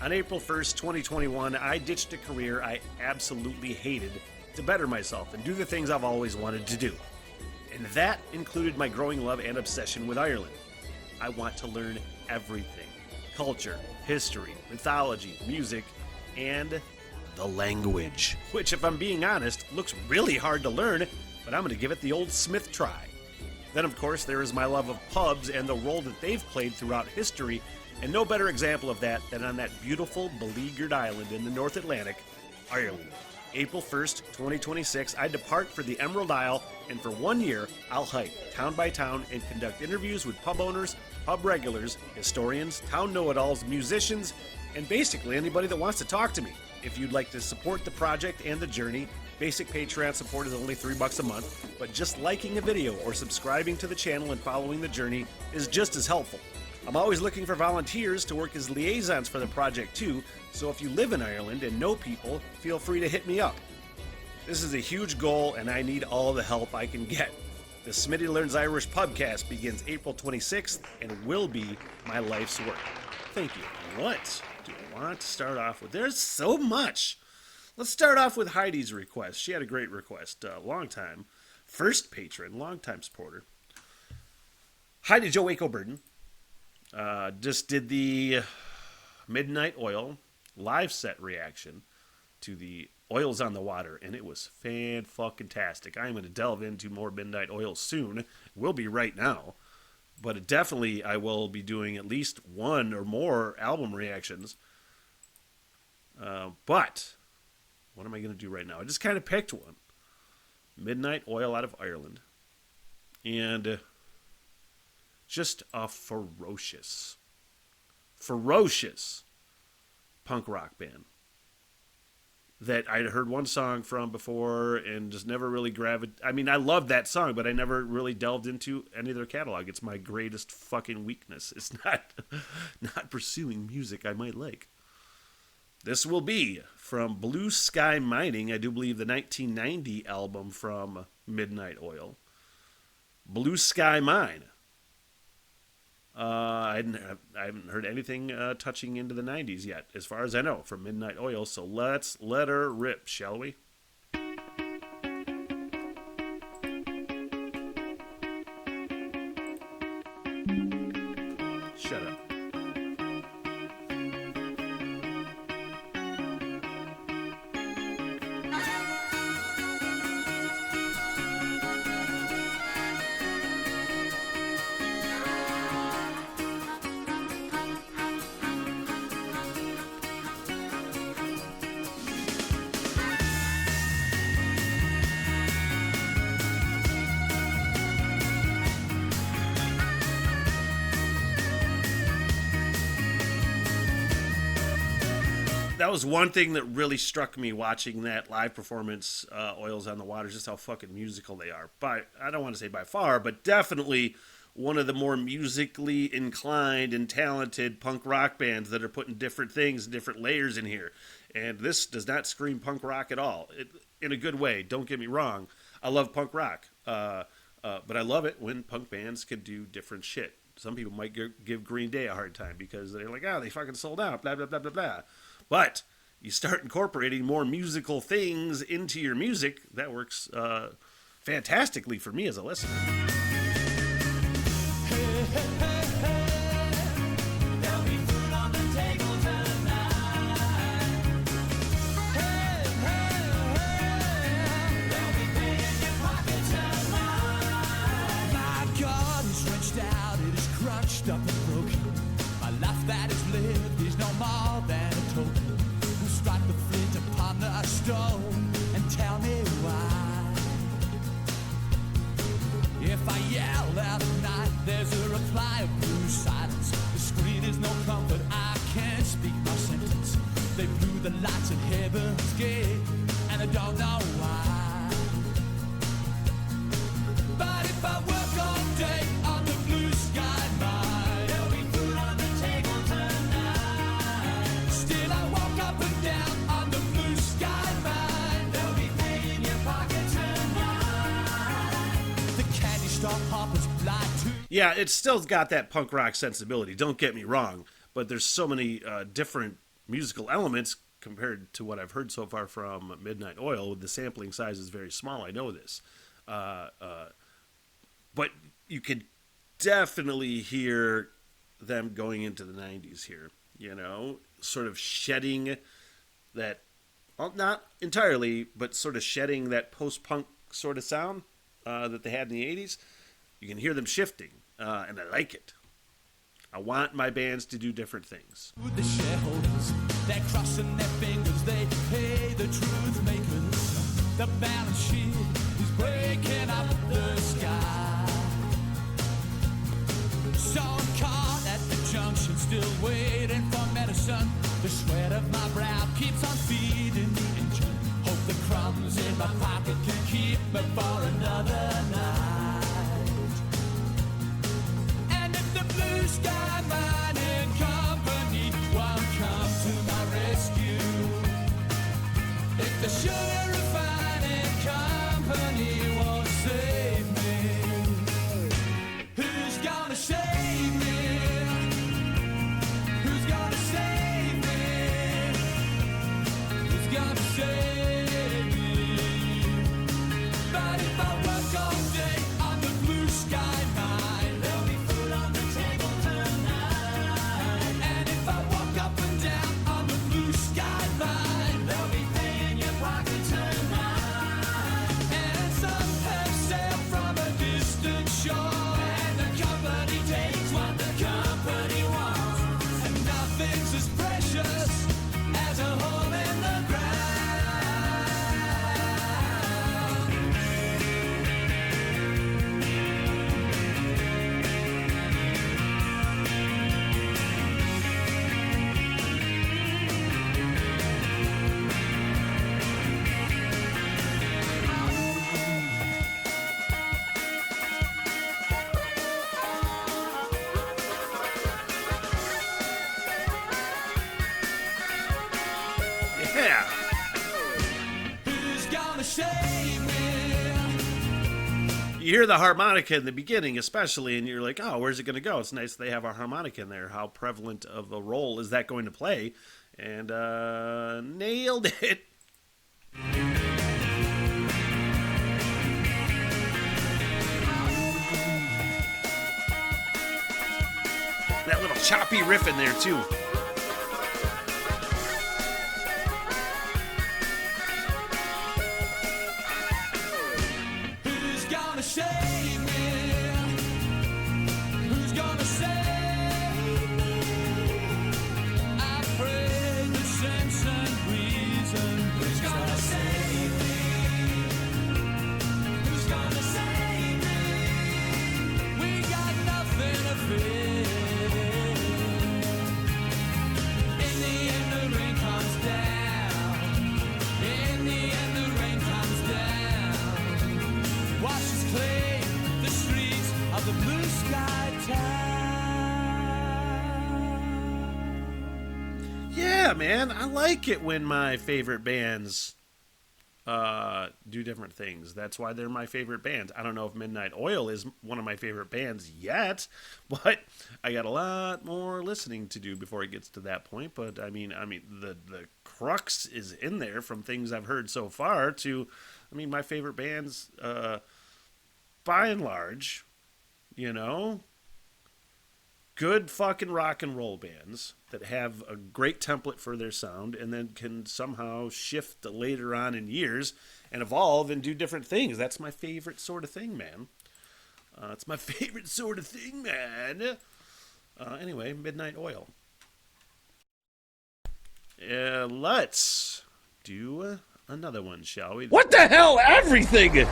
On April 1st, 2021, I ditched a career I absolutely hated to better myself and do the things I've always wanted to do. And that included my growing love and obsession with Ireland. I want to learn everything: culture, history, mythology, music, and the language. Which, if I'm being honest, looks really hard to learn, but I'm going to give it the old Smith try. Then, of course, there is my love of pubs and the role that they've played throughout history, and no better example of that than on that beautiful, beleaguered island in the North Atlantic, Ireland. April 1st, 2026, I depart for the Emerald Isle, and for 1 year, I'll hike town by town and conduct interviews with pub owners, pub regulars, historians, town know-it-alls, musicians, and basically anybody that wants to talk to me. If you'd like to support the project and the journey, basic Patreon support is only $3 a month, but just liking a video or subscribing to the channel and following the journey is just as helpful. I'm always looking for volunteers to work as liaisons for the project too, so if you live in Ireland and know people, feel free to hit me up. This is a huge goal and I need all the help I can get. The Smitty Learns Irish Pubcast begins April 26th and will be my life's work. Thank you. What do I want to start off with? There's so much. Let's start off with Heidi's request. She had a great request. Long time. First patron, long time supporter. Heidi Joe Waco Burden. Just did the Midnight Oil live set reaction to the Oils on the Water, and it was fan-fucking-tastic. I'm going to delve into more Midnight Oil soon. Will be right now. But definitely I will be doing at least one or more album reactions. But what am I going to do right now? I just kind of picked one. Midnight Oil out of Ireland. And just a ferocious punk rock band that I'd heard one song from before and just never really I mean, I loved that song, but I never really delved into any of their catalog. It's my greatest fucking weakness. It's not pursuing music I might like. This will be from Blue Sky Mining, I do believe the 1990 album from Midnight Oil. Blue Sky Mine. I haven't heard anything touching into the 90s yet, as far as I know, from Midnight Oil. So let's let her rip, shall we? Shut up. That was one thing that really struck me watching that live performance, Oils on the Water, just how fucking musical they are. But I don't want to say by far, but definitely one of the more musically inclined and talented punk rock bands that are putting different things, different layers in here. And this does not scream punk rock at all, in a good way. Don't get me wrong. I love punk rock, but I love it when punk bands can do different shit. Some people might give Green Day a hard time because they're like, oh, they fucking sold out, blah, blah, blah, blah, blah. But you start incorporating more musical things into your music, that works fantastically for me as a listener. Up and broken. My life that is lived is no more than a token. Who strike the flint upon the stone and tell me why? If I yell out at night, there's a reply of blue silence. The screen is no comfort, I can't speak my sentence. They blew the lights at heaven's gate, and I don't know why. But if I work all day on the blue sky mine, there'll be food on the table tonight. Still I walk up and down on the blue sky mine. There'll be pain in your pocket tonight. The candy store hoppers fly to. Yeah, it's still got that punk rock sensibility, don't get me wrong, but there's so many different musical elements compared to what I've heard so far from Midnight Oil. The sampling size is very small. I know this. But you can definitely hear them going into the 90s here, sort of shedding that, well, not entirely, but sort of shedding that post-punk sort of sound that they had in the 80s. You can hear them shifting, and I like it. I want my bands to do different things. With the shareholders, they're crossing their fingers, they pay the truth makers. The balance sheet is breaking up the sky. So I'm caught at the junction, still waiting for medicine. The sweat of my brow keeps on feeding the engine. Hope the crumbs in my pocket can keep me for another night. And if the blue sky mining company won't come to my rescue, if the sugar refining company won't save me, who's gonna save me? Who's gonna save me? Who's gonna save me? But if I work all day on the blue sky mine, there'll be food on the table tonight. And if I walk up and down on the blue sky mine, they'll be paying your pocket tonight. And some have sailed from a distant shore, and the company takes what the company wants. And nothing's as precious as a hole in the ground. Yeah. Who's gonna save me? You hear the harmonica in the beginning, especially, and you're like, oh, where's it going to go? It's nice they have a harmonica in there. How prevalent of a role is that going to play? And nailed it. That little choppy riff in there, too. Who's gonna save me? Who's gonna save me? I pray the sense and reason. Who's gonna save me? Who's gonna save me? We got nothing to fear. In the end, the rain comes down. In the end, the rain comes down. Washes clean the streets of the blue sky town. Yeah, man, I like it when my favorite bands do different things. That's why they're my favorite bands. I don't know if Midnight Oil is one of my favorite bands yet, but I got a lot more listening to do before it gets to that point. But I mean, the crux is in there from things I've heard so far to, my favorite bands, by and large, good fucking rock and roll bands that have a great template for their sound and then can somehow shift later on in years and evolve and do different things. That's my favorite sort of thing, man. It's my favorite sort of thing, man. Anyway, Midnight Oil. Let's do another one, shall we? What the hell? Everything!